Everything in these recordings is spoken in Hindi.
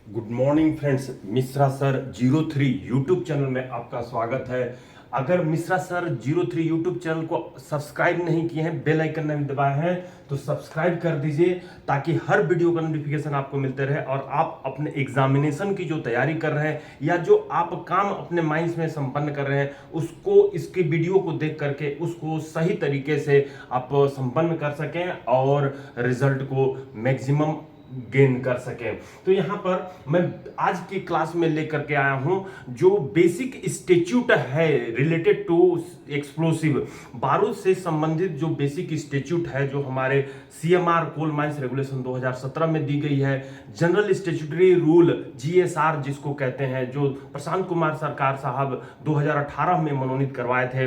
Good morning friends, Mishra sir 03 YouTube channel में आपका स्वागत है। अगर मिश्रा सर 03 यूट्यूब चैनल को सब्सक्राइब नहीं किए हैं, बेल आइकन नहीं दबाए हैं तो सब्सक्राइब कर दीजिए ताकि हर वीडियो का नोटिफिकेशन आपको मिलते रहे और आप अपने एग्जामिनेशन की जो तैयारी कर रहे हैं या जो आप काम अपने माइंड में संपन्न कर रहे हैं उसको इसके वीडियो को देख करके उसको सही तरीके से आप संपन्न कर सकें और रिजल्ट को मैक्सिमम गेन कर सकें। तो यहां पर मैं आज की क्लास में लेकर के आया हूं जो बेसिक स्टेच्यूट है रिलेटेड टू एक्सप्लोसिव, बारूद से संबंधित जो बेसिक स्टेच्यूट है जो हमारे सीएमआर कोल माइंस रेगुलेशन 2017 में दी गई है, जनरल स्टेच्यूटरी रूल जीएसआर जिसको कहते हैं, जो प्रशांत कुमार सरकार साहब 2018 में मनोनीत करवाए थे,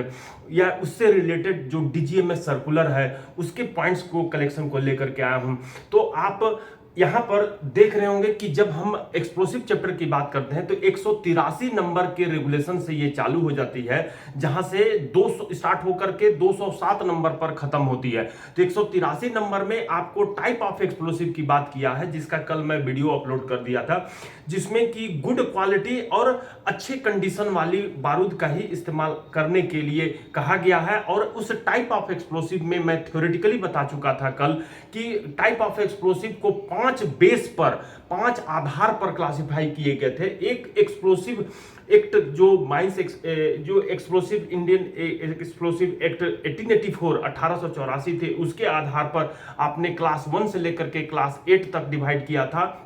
या उससे रिलेटेड जो डीजीएमएस सर्कुलर है उसके पॉइंट्स को कलेक्शन को लेकर के आया हूं। तो आप यहां पर देख रहे होंगे कि जब हम एक्सप्लोसिव चैप्टर की बात करते हैं तो 183 नंबर के रेगुलेशन से ये चालू हो जाती है, जहां से 200 स्टार्ट होकर के 207 नंबर पर खत्म होती है। तो 183 नंबर में आपको टाइप ऑफ एक्सप्लोसिव की बात किया है, जिसका कल मैं वीडियो अपलोड कर दिया था, जिसमें कि गुड क्वालिटी और अच्छे कंडीशन वाली बारूद का ही इस्तेमाल करने के लिए कहा गया है। और उस टाइप ऑफ एक्सप्लोसिव में मैं थ्योरेटिकली बता चुका था कल कि टाइप ऑफ एक्सप्लोसिव को 5 बेस पर, 5 आधार पर क्लासिफाई किए गए थे। एक एक्सप्लोसिव एक्ट जो माइंस जो एक्सप्लोसिव इंडियन एक्सप्लोसिव एक्ट 1884 1884 थे, उसके आधार पर आपने क्लास 1 से लेकर के क्लास 8 तक डिवाइड किया था।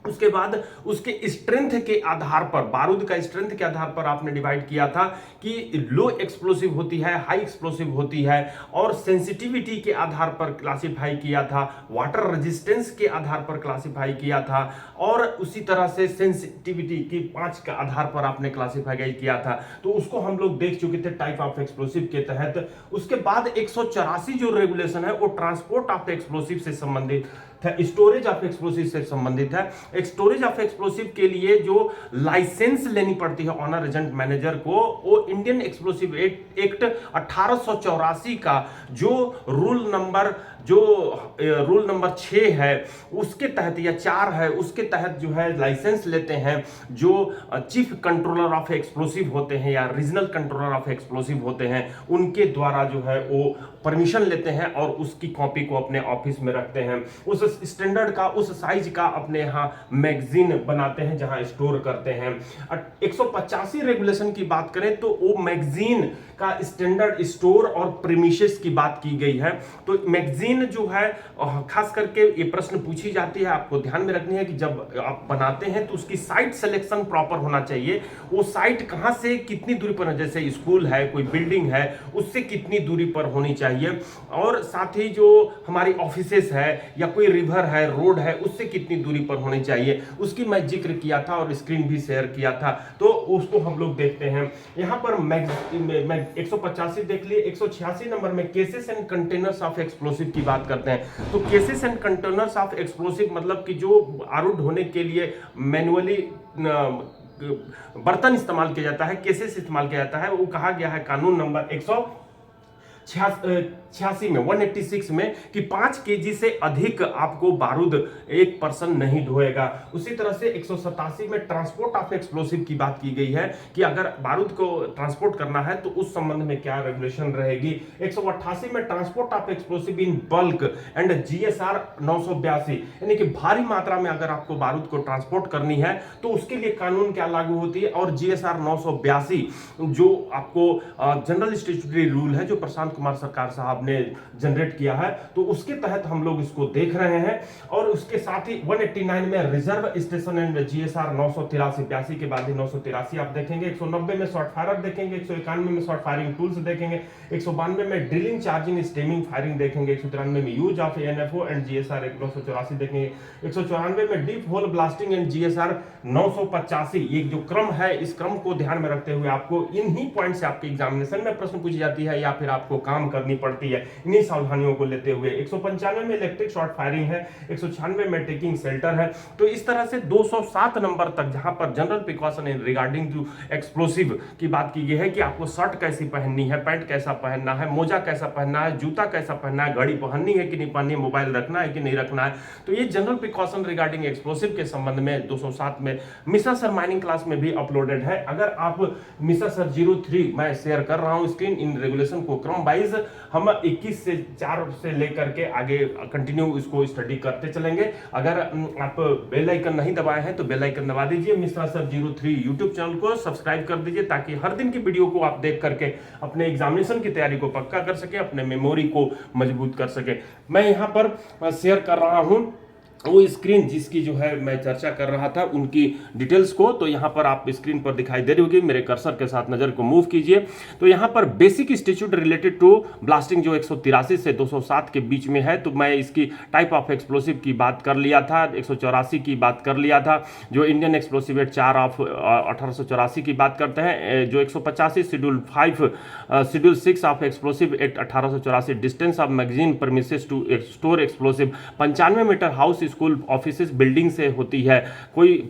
उसके बाद उसके स्ट्रेंथ के आधार पर, बारूद का स्ट्रेंथ के आधार पर आपने डिवाइड किया था कि लो एक्सप्लोसिव होती है, हाई एक्सप्लोसिव होती है, और सेंसिटिविटी के आधार पर क्लासिफाई किया था, वाटर रेजिस्टेंस के आधार पर क्लासिफाई किया था, और उसी तरह से सेंसिटिविटी की 5 के आधार पर आपने क्लासिफाई किया था। तो उसको हम लोग देख चुके थे टाइप ऑफ एक्सप्लोसिव के तहत। उसके बाद 184 जो रेगुलेशन है वो ट्रांसपोर्ट ऑफ एक्सप्लोसिव से संबंधित, स्टोरेज ऑफ एक्सप्लोसिव से संबंधित है। स्टोरेज ऑफ एक्सप्लोसिव के लिए जो लाइसेंस लेनी पड़ती है ऑनर एजेंट मैनेजर को, वो इंडियन एक्सप्लोसिव एक्ट 1884 का जो रूल नंबर 6 है उसके तहत, या 4 है, उसके तहत जो है लाइसेंस लेते हैं जो चीफ कंट्रोलर ऑफ एक्सप्लोसिव होते हैं या रीजनल कंट्रोलर ऑफ एक्सप्लोसिव होते हैं, उनके द्वारा जो है वो परमिशन लेते हैं और उसकी कॉपी को अपने ऑफिस में रखते हैं। उस स्टैंडर्ड का, उस साइज का अपने यहाँ मैगजीन बनाते हैं जहां स्टोर करते हैं। 185 रेगुलेशन की बात करें तो वो मैगजीन का स्टैंडर्ड स्टोर और प्रीमिसेस की बात की गई है। तो मैगजीन जो है, खास करके ये प्रश्न पूछी जाती है, आपको ध्यान में रखनी है कि जब आप बनाते हैं तो उसकी साइट सिलेक्शन प्रॉपर होना चाहिए। वो साइट कहां से कितनी दूरी पर है, जैसे स्कूल है, कोई बिल्डिंग है, उससे कितनी दूरी पर होनी चाहिए, और साथ ही जो हमारी ऑफिसेस है या कोई रिवर है, रोड है, उससे कितनी दूरी पर होनी चाहिए, उसकी मैं जिक्र किया था और स्क्रीन भी शेयर किया था। तो उसको हम लोग देखते हैं यहां पर। 185 देख लिए। 186 नंबर में cases and containers of explosive की बात करते हैं। तो cases and containers of explosive मतलब कि जो आरूढ़ होने के लिए मैनुअली बर्तन इस्तेमाल किया जाता है, केसेस इस्तेमाल किया जाता है, वो कहा गया है कानून नंबर 186 में, 186 में, कि 5 केजी से अधिक आपको बारूद एक पर्सन नहीं ढोएगा। उसी तरह से 187 में ट्रांसपोर्ट ऑफ एक्सप्लोसिव की बात की गई है कि अगर बारूद को ट्रांसपोर्ट करना है तो उस संबंध में क्या रेगुलेशन रहेगी। 188 में transport of explosive in bulk and GSR 982, यानी कि भारी मात्रा में अगर आपको बारूद को ट्रांसपोर्ट करनी है तो उसके लिए कानून क्या लागू होती है, और जीएसआर 982 जो आपको जनरल स्टैट्यूटरी रूल है जो प्रशांत कुमार सरकार साहब ने जनरेट किया है, तो उसके तहत हम लोग इसको देख रहे हैं। और उसके साथ ही 189 में रिजर्व स्टेशन एंड जीएसआर 983 के बाद ही 983 आप देखेंगे। 190 में शॉर्ट फायर देखेंगे, 191 में शॉर्ट फायरिंग टूल्स देखेंगे, 192 में ड्रिलिंग, चार्जिंग, स्टेमिंग, फायरिंग देखेंगे, 193 में use of NFO and GSR 984 देखेंगे, 194 में deep whole blasting and GSR 985। ये जो क्रम है, इस क्रम को ध्यान में रखते हुए आपको इन्हीं पॉइंट से आपके एग्जामिनेशन में प्रश्न पूछी जाती है या फिर आपको काम करनी पड़ती है। है। इन्हीं सावधानियों को लेते हुए 195 में इलेक्ट्रिक शॉर्ट फायरिंग है, 196 में टेकिंग शेल्टर है। तो इस तरह से 207 नंबर तक जहां पर general precaution regarding to explosive की बात की गई है कि आपको शर्ट कैसी पहननी है, पैंट कैसा पहनना है, मोजा कैसा पहनना है, जूता कैसा पहनना है, घड़ी पहननी है कि नहीं पहननी है, मोबाइल रखना है कि नहीं रखना है। तो ये जनरल प्रिकॉशन रिगार्डिंग एक्सप्लोसिव के संबंध में 207 में मिश्रा सर माइनिंग क्लास में भी अपलोडेड है। अगर आप मिश्रा सर 03 मैं शेयर कर रहा हूं स्क्रीन इन रेगुलेशन को क्रम वाइज, हम 21 से 4 से लेकर के आगे कंटिन्यू इसको स्टडी करते चलेंगे। अगर आप बेल आइकन नहीं दबाए हैं तो बेल आइकन दबा दीजिए, मिश्रा सर 03 यूट्यूब चैनल को सब्सक्राइब कर दीजिए ताकि हर दिन की वीडियो को आप देख करके अपने एग्जामिनेशन की तैयारी को पक्का कर सके, अपने मेमोरी को मजबूत कर सके। मैं यहां पर शेयर कर रहा हूं वो स्क्रीन जिसकी जो है मैं चर्चा कर रहा था उनकी डिटेल्स को। तो यहां पर आप स्क्रीन पर दिखाई दे रही होगी, मेरे कर्सर के साथ नजर को मूव कीजिए। तो यहां पर basic institute related to blasting जो 183 से 207 के बीच में है, तो मैं इसकी टाइप ऑफ एक्सप्लोसिव की बात कर लिया था, 184 की बात कर लिया था, जो इंडियन एक्सप्लोसिव एक्ट 4 ऑफ 1884 की बात करते हैं, जो 185 schedule 5 schedule 6 of explosive act 1884 distance of magazine premises to store explosive 95 meter house school office building से होती है। कोई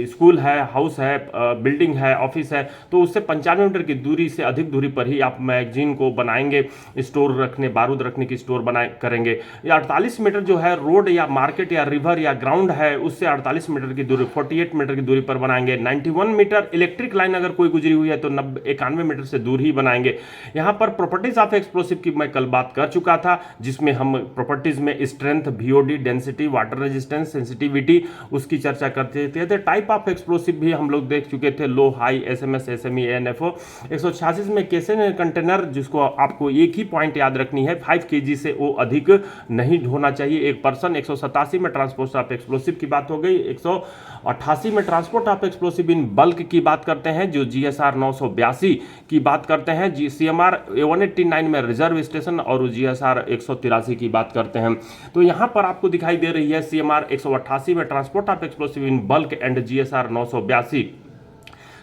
स्कूल है, हाउस है, बिल्डिंग है, ऑफिस है, तो उससे 95 मीटर की दूरी से अधिक दूरी पर ही आप मैगजीन को बनाएंगे, स्टोर रखने, बारूद रखने की स्टोर बनाए करेंगे। या 48 मीटर जो है रोड या मार्केट या रिवर या ग्राउंड है उससे 48 मीटर की दूरी 48 मीटर की दूरी पर बनाएंगे। 91 मीटर इलेक्ट्रिक लाइन अगर कोई गुजरी हुई है तो 91 मीटर से दूर ही बनाएंगे। यहां पर प्रॉपर्टीज ऑफ एक्सप्लोसिव की मैं कल बात कर चुका था, जिसमें हम प्रॉपर्टीज में strength, VOD, density, water resistance, sensitivity उसकी चर्चा करते थे। टाइप ऑफ एक्सप्लोसिव भी हम लोग देख चुके थे, लो, हाई, SMS, SME, ANFO। 186 में केसन कंटेनर, जिसको आपको एक ही पॉइंट याद रखनी है, 5 kg से वो अधिक नहीं ढोना चाहिए एक पर्सन। 187 में ट्रांसपोर्ट ऑफ एक्सप्लोसिव की बात हो गई। 188 में transport of explosive in bulk की बात करते हैं, जो GSR 982 की बात करते हैं। CMR 189 में रिजर्व स्टेशन और GSR 183 की बात करते हैं। तो यहां पर आपको दिखाई दे रही है CMR 188 में transport of explosive in bulk and GSR 982।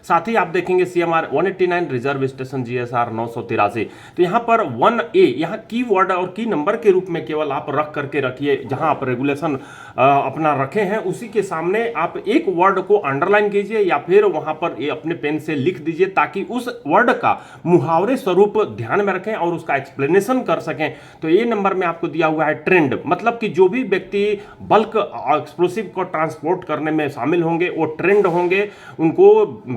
साथ ही आप देखेंगे CMR 189 रिजर्व स्टेशन GSR 983। तो यहां पर 1A यहां की वर्ड और की नंबर के रूप में केवल आप रख करके रखिए, जहां आप रेगुलेशन अपना रखे हैं उसी के सामने आप एक वर्ड को अंडरलाइन कीजिए या फिर वहां पर अपने पेन से लिख दीजिए, ताकि उस वर्ड का मुहावरे स्वरूप ध्यान में रखें और उसका एक्सप्लेनेशन कर सकें। तो ये नंबर में आपको दिया हुआ है ट्रेंड, मतलब कि जो भी व्यक्ति बल्क एक्सप्लोसिव को ट्रांसपोर्ट करने में शामिल होंगे वो ट्रेंड होंगे, उनको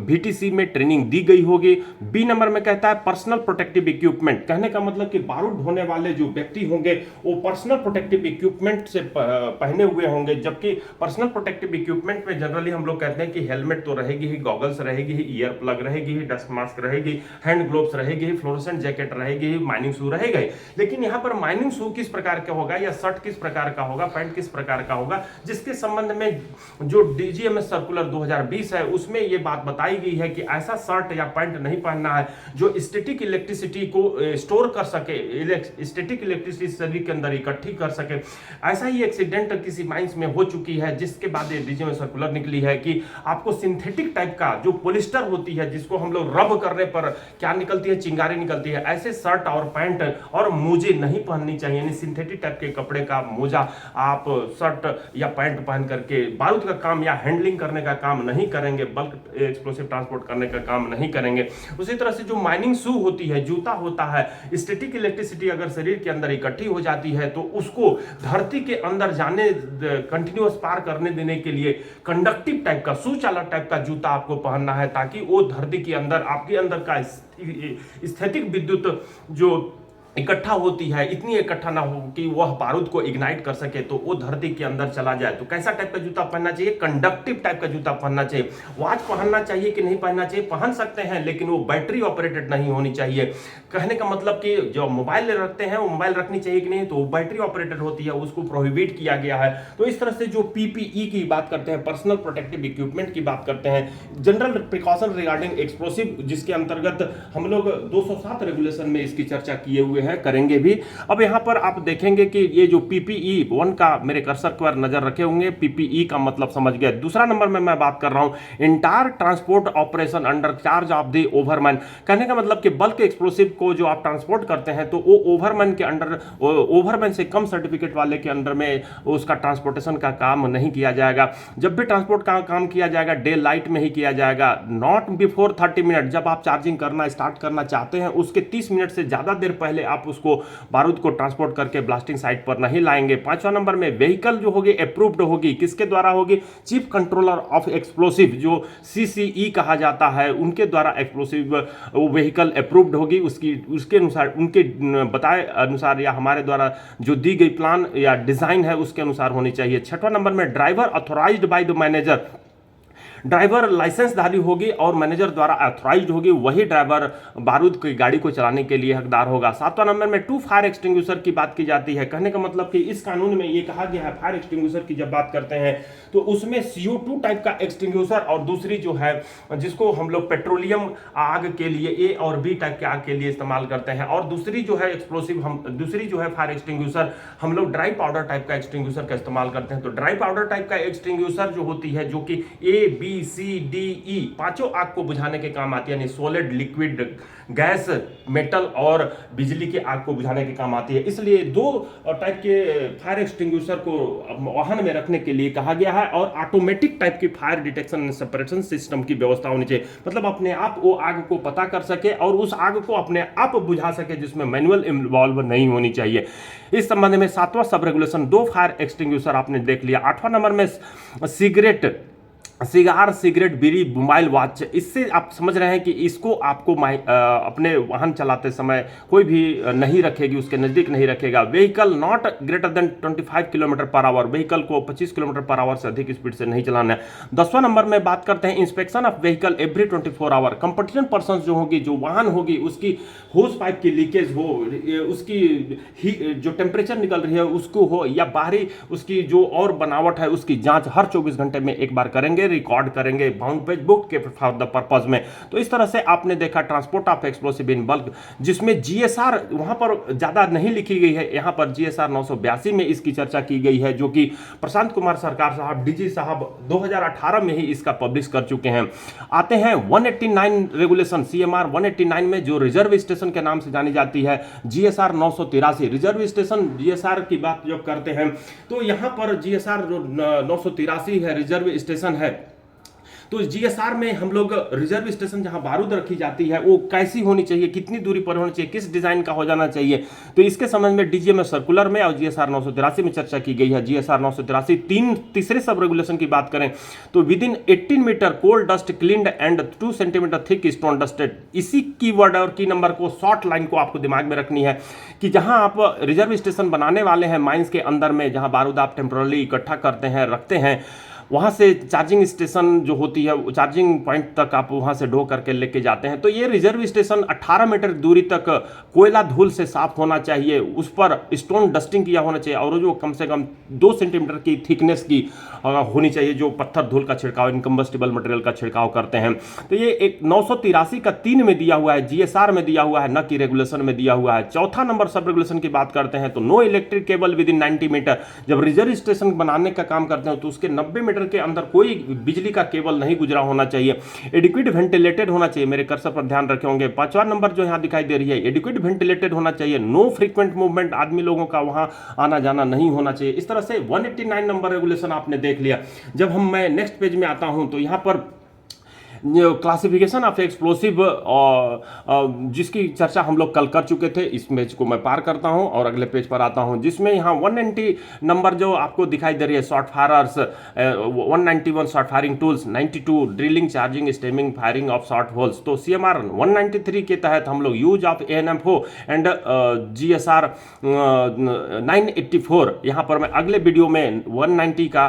VTC में ट्रेनिंग दी गई होगी। बी नंबर में कहता है पर्सनल प्रोटेक्टिव इक्विपमेंट, कहने का मतलब कि बारूद ढोने वाले जो व्यक्ति होंगे वो पर्सनल प्रोटेक्टिव इक्विपमेंट से पहने हुए होंगे। जबकि पर्सनल प्रोटेक्टिव इक्विपमेंट में जनरली हम लोग कहते हैं कि हेलमेट तो रहेगी ही, गॉगल्स रहेगी ही, ईयर प्लग रहेगी ही, डस्ट मास्क रहेगी, हैंड ग्लोव्स रहेगी ही, फ्लोरोसेंट जैकेट रहेगी ही, माइनिंग शू रहेगा ही। लेकिन यहाँ पर माइनिंग शू किस प्रकार का होगा, या शर्ट किस प्रकार का होगा, पैंट किस प्रकार का होगा, जिसके संबंध में जो DGMS सर्कुलर 2020 है उसमें ये बात बताई गई है कि ऐसा शर्ट या पैंट नहीं पहनना है जो स्टैटिक इलेक्ट्रिसिटी को स्टोर कर सके, स्टैटिक इलेक्ट्रिसिटी शरीर के अंदर इकट्ठी कर सके। ऐसा ही एक्सीडेंट किसी माइंस में हो चुकी है, जिसके बाद ये DGMS सर्कुलर निकली है कि आपको सिंथेटिक टाइप का जो पॉलिस्टर होती है, जिसको हम लोग रब करने पर क्या निकलती है, चिंगारी निकलती है, ऐसे शर्ट और पैंट और मोजे नहीं पहननी चाहिए। यानी सिंथेटिक टाइप के कपड़े का मोजा आप शर्ट या पैंट पहन करके बारूद का काम या हैंडलिंग करने का काम नहीं करेंगे, बल्क एक्सप्लोसिव ट्रांसपोर्ट करने का काम नहीं करेंगे। उसी तरह से जो माइनिंग शू होती है, जूता होता है, स्टैटिक इलेक्ट्रिसिटी अगर शरीर के अंदर इकट्ठी हो जाती है तो उसको धरती के अंदर जाने, कंटिन्यूअस पार करने देने के लिए कंडक्टिव टाइप का, सुचालक टाइप का जूता आपको पहनना है, ताकि वो धरती के अंदर, आपके अंदर का स्थैतिक विद्युत जो इकट्ठा होती है, इतनी इकट्ठा ना हो कि वह बारूद को इग्नाइट कर सके, तो वो धरती के अंदर चला जाए। तो कैसा टाइप का जूता पहनना चाहिए, कंडक्टिव टाइप का जूता पहनना चाहिए। वॉच पहनना चाहिए कि नहीं पहनना चाहिए, पहन सकते हैं, लेकिन वो बैटरी ऑपरेटेड नहीं होनी चाहिए। कहने का मतलब कि जो मोबाइल रखते हैं वो मोबाइल रखनी चाहिए कि नहीं, तो वो बैटरी ऑपरेटेड होती है, उसको प्रोहिबिट किया गया है। तो इस तरह से जो PPE की बात करते हैं, पर्सनल प्रोटेक्टिव इक्विपमेंट की बात करते हैं, जनरल प्रिकॉशन रिगार्डिंग एक्सप्लोसिव, जिसके अंतर्गत हम लोग 207 रेगुलेशन में इसकी चर्चा किए हुए हुए हैं, करेंगे भी। अब यहाँ पर आप देखेंगे कि ये जो PPE 1 का मेरे कर्सर पर नजर रखे होंगे, PPE का मतलब समझ गए। दूसरा नंबर में मैं बात कर रहा हूं entire transport operation under charge of the ओवरमैन। कहने का मतलब कि बल्क एक्सप्लोसिव को जो आप ट्रांसपोर्ट करते हैं तो वो ओवरमैन के अंडर, ओवरमैन से कम सर्टिफिकेट वाले के अंडर में उसका ट्रांसपोर्टेशन का काम नहीं किया जाएगा। जब भी ट्रांसपोर्ट का काम किया जाएगा डे लाइट में ही किया जाएगा, नॉट बिफोर 30 मिनट। जब आप चार्जिंग करना स्टार्ट करना चाहते हैं उसके 30 मिनट से ज्यादा देर पहले आप उसको बारूद को ट्रांसपोर्ट करके ब्लास्टिंग साइट पर नहीं लाएंगे। पांचवा नंबर में व्हीकल जो होगी अप्रूव्ड होगी, किसके द्वारा होगी? चीफ कंट्रोलर ऑफ एक्सप्लोसिव जो CCE कहा जाता है, उनके द्वारा एक्सप्लोसिव व्हीकल अप्रूव्ड होगी। उसके अनुसार, उनके बताए अनुसार या हमारे द्वारा जो दी गई प्लान या डिजाइन है उसके अनुसार होनी चाहिए। छठवां नंबर में driver authorised by the manager. Driver लाइसेंसधारी होगी और मैनेजर द्वारा ऑथराइज्ड होगी, वही ड्राइवर बारूद की गाड़ी को चलाने के लिए हकदार होगा। सातवां नंबर में 2 फायर एक्सटिंग्विशर की बात की जाती है। कहने का मतलब कि इस कानून में ये कहा गया है फायर एक्सटिंग्विशर की जब बात करते हैं तो उसमें CO2 टाइप का एक्सटिंग्विशर और दूसरी जो है जिसको हम लोग पेट्रोलियम आग के लिए A और B टाइप के आग के लिए इस्तेमाल करते हैं, और दूसरी जो है एक्सप्लोसिव दूसरी जो है फायर एक्सटिंग्विशर हम लोग ड्राई पाउडर टाइप का एक्सटिंग्विशर का इस्तेमाल करते हैं। तो ड्राई पाउडर टाइप का एक्सटिंग्विशर जो होती है जो कि ABCDE पांचों आग को बुझाने के काम आती है, यानी सॉलिड, लिक्विड, गैस, मेटल और बिजली की आग को बुझाने के काम आती है। इसलिए 2 टाइप के फायर एक्सटिंग्विशर को वाहन में रखने के लिए कहा गया है, और ऑटोमेटिक टाइप की fire detection and separation system की व्यवस्था होनी चाहिए। मतलब अपने आप वो आग को पता कर सके और उस आग को अपने आप बुझा सके, जिसमें मैनुअल इन्वॉल्व नहीं होनी चाहिए। इस संबंध में 7वां सब रेगुलेशन 2 फायर एक्सटिंग्विशर आपने देख लिया। 8वां नंबर में सिगार, सिगरेट, बीड़ी, मोबाइल, वॉच। इससे आप समझ रहे हैं कि इसको आपको अपने वाहन चलाते समय कोई भी नहीं रखेगी, उसके नजदीक नहीं रखेगा। Vehicle not greater than 25 kilometre per hour, vehicle को 25 किलोमीटर पर आवर से अधिक स्पीड से नहीं चलाना है। 10वां नंबर में बात करते हैं inspection of vehicle every 24 hour. Competition person जो होगी, जो वाहन होगी, उसकी होस पाइप की लीकेज हो, उसकी जो टेम्परेचर निकल रही है उसको हो, या बाहरी उसकी जो और बनावट है उसकी जांच हर 24 घंटे में एक बार करेंगे, रिकॉर्ड करेंगे बाउंड पेज बुक के फॉर द पर्पज में। तो इस तरह से आपने देखा transport of explosive in bulk, जिसमें GSR वहां पर ज्यादा नहीं लिखी गई है, यहां पर GSR 982 में इसकी चर्चा की गई है, जो कि प्रशांत कुमार सरकार साहब, DG साहब 2018 में ही इसका पब्लिश कर चुके हैं। आते हैं 189 रेगुलेशन, CMR 189 में जो रिजर्व स्टेशन के नाम से जानी जाती है, GSR 983 रिजर्व स्टेशन। GSR की बात जब करते हैं तो यहां पर GSR 983 है, रिजर्व स्टेशन है। तो GSR में हम लोग रिजर्व स्टेशन जहां बारूद रखी जाती है वो कैसी होनी चाहिए, कितनी दूरी पर होनी चाहिए, किस डिजाइन का हो जाना चाहिए, तो इसके संबंध में DGMA सर्कुलर में और GSR 983 में चर्चा की गई है। GSR 983 तीसरे सब रेगुलेशन की बात करें तो within 18 meter coal dust cleaned and 2 centimeter thick stone dusted. इसी कीवर्ड और की नंबर को, शॉर्ट लाइन को आपको दिमाग में रखनी है कि जहां आप रिजर्व स्टेशन बनाने वाले हैं माइंस के अंदर में, जहां बारूद आप टेम्पररी इकट्ठा करते हैं, रखते हैं, वहाँ से चार्जिंग स्टेशन जो होती है, चार्जिंग पॉइंट तक आप वहाँ से ढो करके लेके जाते हैं। तो ये रिजर्व स्टेशन 18 मीटर दूरी तक कोयला धूल से साफ होना चाहिए, उस पर स्टोन डस्टिंग किया होना चाहिए, और जो कम से कम 2 सेंटीमीटर की थिकनेस की होनी चाहिए, जो पत्थर धूल का छिड़काव, इनकम्बस्टिबल मटेरियल का छिड़काव करते हैं। तो ये एक 983 का 3 में दिया हुआ है, GSR में दिया हुआ है, न कि रेगुलेशन में दिया हुआ है। चौथा नंबर सब रेगुलेशन की बात करते हैं तो no electric cable within 90 meter. जब रिजर्व स्टेशन बनाने का काम करते हैं तो उसके 90 मीटर के अंदर कोई बिजली का केबल नहीं गुजरा होना चाहिए। एडिक्वेट वेंटिलेटेड होना चाहिए, मेरे कर्सर पर ध्यान रखे होंगे। 5वां नंबर जो यहां दिखाई दे रही है, एडिक्वेट वेंटिलेटेड होना चाहिए। नो फ्रीक्वेंट मूवमेंट, आदमी लोगों का वहां आना जाना नहीं होना चाहिए। इस तरह से 189 नंबर रेगुलेशन आपने देख लिया। जब मैं नेक्स्ट पेज में आता हूं तो यहां पर क्लासिफिकेशन ऑफ एक्सप्लोसिव जिसकी चर्चा हम लोग कल कर चुके थे, इस पेज को मैं पार करता हूं और अगले पेज पर आता हूं, जिसमें यहां 190 नंबर जो आपको दिखाई दे रही है, short firers, 191 short firing tools, 92 drilling, charging, stemming, firing of short holes. तो CMR 193 के तहत हम लोग use of ANFO and GSR 984, यहां पर मैं अगले वीडियो में 190 का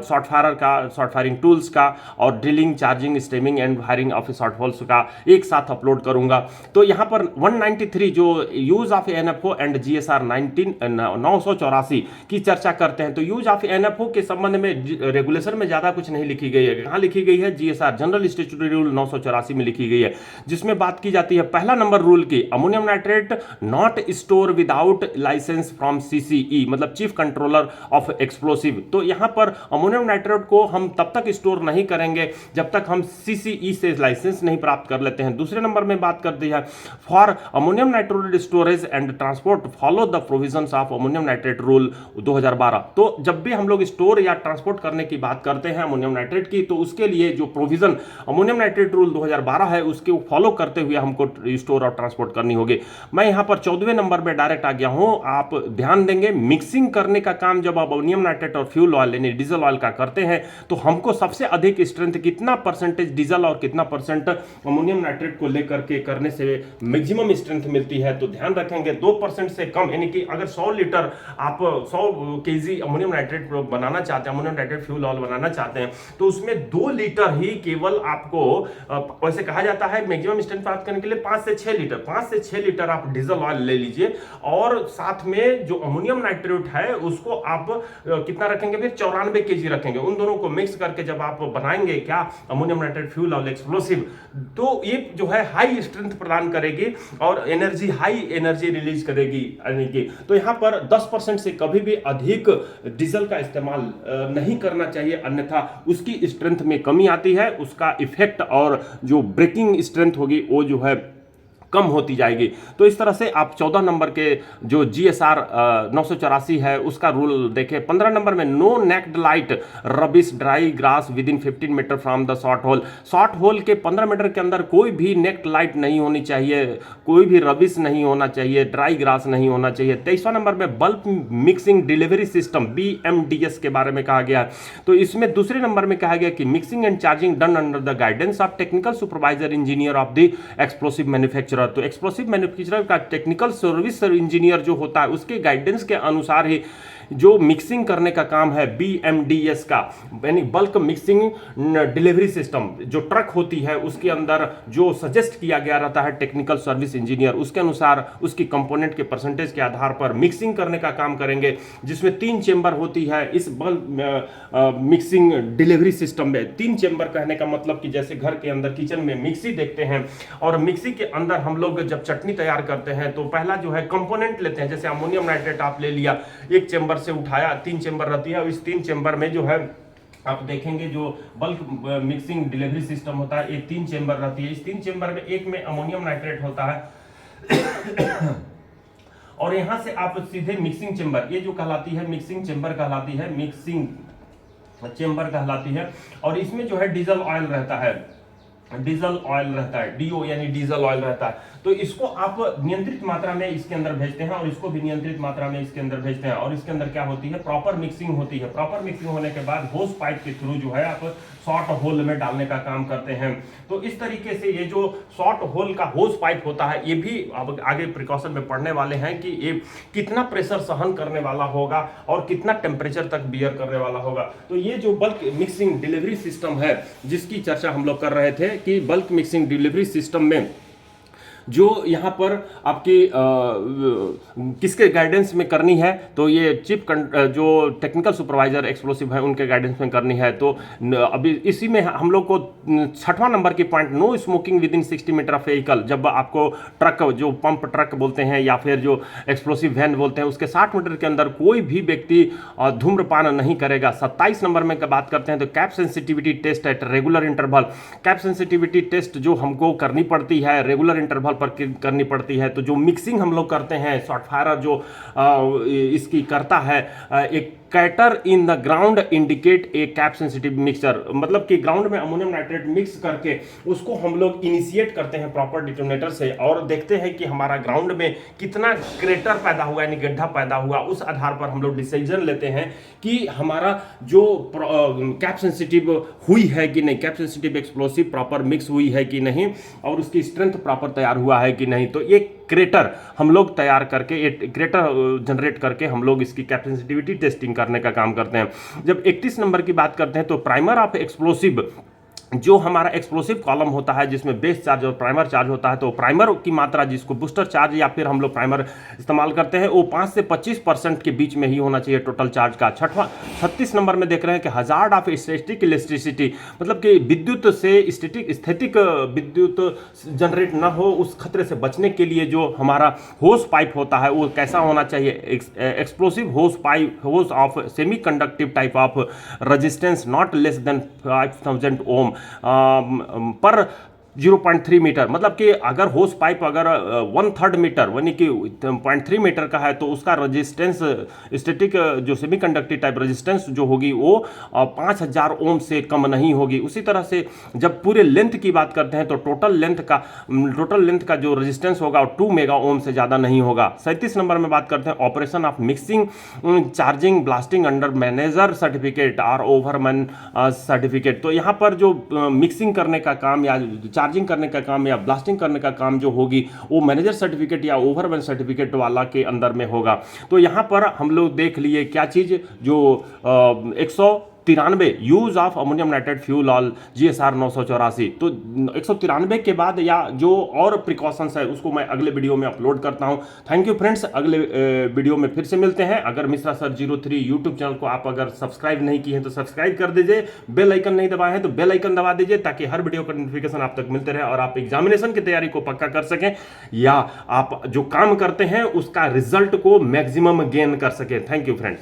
शॉर्ट फायरर का, शॉर्ट फायरिंग टूल्स का और drilling, charging, aiming and firing of short holes का एक साथ अपलोड करूंगा। तो यहाँ पर 193 जो use of NFO and GSR 984 की चर्चा करते हैं। तो यूज ऑफ एनएफओ के संबंध में रेगुलेशन में ज्यादा कुछ नहीं लिखी गई है। कहां लिखी गई है? जीएसआर जनरल स्टैट्यूटरी रूल 984 में लिखी गई है, जिसमें बात की जाती है पहला नंबर रूल की, ammonium nitrate not store without license from CCE, मतलब चीफ कंट्रोलर ऑफ एक्सप्लोसिव। तो यहां पर अमोनियम नाइट्रेट को हम तब तक स्टोर नहीं करेंगे जब तक हम सीसीई से लाइसेंस नहीं प्राप्त कर लेते हैं। दूसरे नंबर में बात करते हैं for ammonium nitrate storage and transport follow the provisions of ammonium nitrate rule 2012। तो जब भी हम लोग स्टोर या ट्रांसपोर्ट करने की बात करते हैं अमोनियम नाइट्रेट की, तो उसके लिए जो प्रोविजन अमोनियम नाइट्रेट रूल 2012 है उसके फॉलो करते हुए हमको स्टोर और ट्रांसपोर्ट करनी होगी। मैं यहां पर 14वें नंबर में डायरेक्ट आ गया हूं। आप ध्यान देंगे, मिक्सिंग करने का काम जब आप अमोनियम नाइट्रेट और फ्यूल ऑयल यानी डीजल ऑयल का करते हैं तो हमको सबसे अधिक स्ट्रेंथ कितना परसेंटेज डीजल और कितना परसेंट अमोनियम नाइट्रेट को लेकर के करने से मैक्सिमम स्ट्रेंथ मिलती है। तो ध्यान रखेंगे 2% से कम, यानी कि अगर 100 लीटर आप 100 केजी अमोनियम नाइट्रेट बनाना चाहते हैं, अमोनियम नाइट्रेट फ्यूल ऑयल बनाना चाहते हैं, तो उसमें 2 लीटर ही केवल आपको, वैसे कहा जाता है मैक्सिमम स्ट्रेंथ प्राप्त करने के लिए 5 से 6 लीटर आप डीजल ऑयल ले लीजिए और साथ में जो अमोनियम नाइट्रेट है उसको आप कितना रखेंगे? फिर 94 केजी रखेंगे। उन दोनों को मिक्स करके जब आप बनाएंगे क्या ammonium nitrate fuel oil explosive, तो ये जो है हाई स्ट्रेंथ प्रदान करेगी और एनर्जी, हाई एनर्जी रिलीज करेगी। तो यहां पर 10% से कभी भी अधिक डीजल का इस्तेमाल नहीं करना चाहिए, अन्यथा उसकी स्ट्रेंथ में कमी आती है, उसका इफेक्ट और जो ब्रेकिंग स्ट्रेंथ होगी वो जो है कम होती जाएगी। तो इस तरह से आप 14 नंबर के जो जीएसआर 984 है उसका रूल देखें। 15 नंबर में no naked light rubbish dry grass within 15 meter from the shot hole. Shot hole के 15 मीटर के अंदर कोई भी नेक्ड लाइट नहीं होनी चाहिए, कोई भी रबिश नहीं होना चाहिए, ड्राई ग्रास नहीं होना चाहिए। 23वां नंबर में bulk mixing delivery system BMDS के बारे में कहा गया। तो इसमें दूसरे नंबर में कहा गया कि mixing and charging done under the guidance of technical supervisor engineer of the explosive manufacturer. तो एक्सप्लोसिव मैन्युफैक्चरर का टेक्निकल सर्विस इंजीनियर जो होता है उसके गाइडेंस के अनुसार ही जो मिक्सिंग करने का काम है BMDS का, यानी बल्क मिक्सिंग डिलीवरी सिस्टम, जो ट्रक होती है उसके अंदर जो सजेस्ट किया गया रहता है टेक्निकल सर्विस इंजीनियर, उसके अनुसार उसकी कंपोनेंट के परसेंटेज के आधार पर मिक्सिंग करने का काम करेंगे, जिसमें 3 चेंबर होती है। इस बल्क मिक्सिंग डिलीवरी सिस्टम में 3 चेंबर कहने का मतलब कि जैसे घर के अंदर किचन में मिक्सी देखते हैं और मिक्सी के अंदर हम लोग जब चटनी तैयार करते हैं तो पहला जो है कंपोनेंट लेते हैं, जैसे अमोनियम नाइट्रेट आप ले लिया, एक चेंबर से उठाया, 3 चेंबर रहती है और इस 3 चेंबर में जो है आप देखेंगे जो बल्क मिक्सिंग डिलीवरी सिस्टम होता है ये 3 चेंबर रहती है। इस 3 चेंबर में एक में अमोनियम नाइट्रेट होता है और यहां से आप सीधे मिक्सिंग चेंबर, ये जो कहलाती है मिक्सिंग चेंबर कहलाती है, मिक्सिंग चेंबर कहलाती है। और इसमें जो है डीजल ऑयल रहता है, डीजल ऑयल रहता है, DO यानी डीजल ऑयल रहता है। तो इसको आप नियंत्रित मात्रा में इसके अंदर भेजते हैं और इसको भी नियंत्रित मात्रा में इसके अंदर भेजते हैं और इसके अंदर क्या होती है? प्रॉपर मिक्सिंग होती है। प्रॉपर मिक्सिंग होने के बाद होस पाइप के थ्रू जो है आप शॉर्ट होल में डालने का काम करते हैं। तो इस तरीके से ये जो शॉर्ट होल का होस पाइप होता है ये भी अब आगे प्रिकॉशन में पढ़ने वाले हैं कि ये कितना प्रेशर सहन करने वाला होगा और कितना टेम्परेचर तक बियर करने वाला होगा। तो ये जो बल्क मिक्सिंग डिलीवरी सिस्टम है जिसकी चर्चा हम लोग कर रहे थे कि बल्क मिक्सिंग डिलीवरी सिस्टम में जो यहाँ पर आपकी किसके गाइडेंस में करनी है, तो ये चिप जो टेक्निकल सुपरवाइजर एक्सप्लोसिव है उनके गाइडेंस में करनी है। तो अभी इसी में हम लोग को 6वां नंबर की point, no smoking within 60 meter of vehicle. जब आपको ट्रक, जो पंप ट्रक बोलते हैं या फिर जो एक्सप्लोसिव वैन बोलते हैं, उसके 60 मीटर के अंदर कोई भी व्यक्ति धूम्रपान नहीं करेगा। 27 नंबर में बात करते हैं तो cap sensitivity test at regular interval. Cap sensitivity test जो हमको करनी पड़ती है रेगुलर इंटरवल पर करनी पड़ती है। तो जो मिक्सिंग हम लोग करते हैं, शॉर्ट फायर जो इसकी करता है, एक crater in the ground indicate a cap sensitive mixture, मतलब कि ग्राउंड में अमोनियम नाइट्रेट मिक्स करके उसको हम लोग इनिशिएट करते हैं प्रॉपर डिटोनेटर से और देखते हैं कि हमारा ग्राउंड में कितना क्रेटर पैदा हुआ यानी गड्ढा पैदा हुआ। उस आधार पर हम लोग डिसीजन लेते हैं कि हमारा जो कैप सेंसिटिव हुई है कि नहीं, cap sensitive explosive proper mix हुई है कि नहीं और उसकी स्ट्रेंथ प्रॉपर तैयार हुआ है कि नहीं। तो ये क्रेटर हम लोग तैयार करके, क्रेटर जनरेट करके हम लोग इसकी कैप सेंसिटिविटी टेस्टिंग करने का काम करते हैं। जब 31 नंबर की बात करते हैं तो प्राइमर ऑफ एक्सप्लोसिव जो हमारा एक्सप्लोसिव कॉलम होता है जिसमें बेस चार्ज और प्राइमर चार्ज होता है, तो प्राइमर की मात्रा जिसको बूस्टर चार्ज या फिर हम लोग प्राइमर इस्तेमाल करते हैं वो 5 से 25% के बीच में ही होना चाहिए टोटल चार्ज का। 36 नंबर में देख रहे हैं कि हजार्ड ऑफ स्टैटिक इलेक्ट्रिसिटी, मतलब कि विद्युत से स्थैतिक विद्युत जनरेट ना हो उस खतरे से बचने के लिए जो हमारा होस पाइप होता है वो कैसा होना चाहिए, एक्सप्लोसिव होस पाइप, होस of semi conductive type of resistance not less than 5000 ओम पर 0.3 मीटर, मतलब कि अगर होस पाइप अगर 1/3 मीटर यानी कि 0.3 मीटर का है तो उसका रेजिस्टेंस स्टैटिक जो सेमीकंडक्टिव टाइप रेजिस्टेंस जो होगी वो 5000 ओम से कम नहीं होगी। उसी तरह से जब पूरे लेंथ की बात करते हैं तो टोटल लेंथ का जो रेजिस्टेंस होगा वो 2 मेगा ओम से ज़्यादा नहीं होगा। 37 नंबर में बात करते हैं operation of mixing charging blasting under manager certificate और ओवरमैन सर्टिफिकेट। तो यहाँ पर जो मिक्सिंग करने का काम या चार्जिंग करने का काम या ब्लास्टिंग करने का काम जो होगी वो मैनेजर सर्टिफिकेट या ओवरमैन सर्टिफिकेट वाला के अंदर में होगा। तो यहाँ पर हम लोग देख लिए क्या चीज़, जो 193 use of ammonium nitrate fuel all GSR 984। तो 193 के बाद या जो और प्रिकॉशंस है उसको मैं अगले वीडियो में अपलोड करता हूं। थैंक यू फ्रेंड्स, अगले वीडियो में फिर से मिलते हैं। अगर मिश्रा सर 03 यूट्यूब चैनल को आप अगर सब्सक्राइब नहीं किए हैं तो सब्सक्राइब कर दीजिए, बेल आइकन नहीं दबाए हैं तो बेल आइकन दबा दीजिए ताकि हर वीडियो का नोटिफिकेशन आप तक मिलते रहे और आप एग्जामिनेशन की तैयारी को पक्का कर सकें या आप जो काम करते हैं उसका रिजल्ट को मैक्सिमम गेन कर सकें। Thank you friends.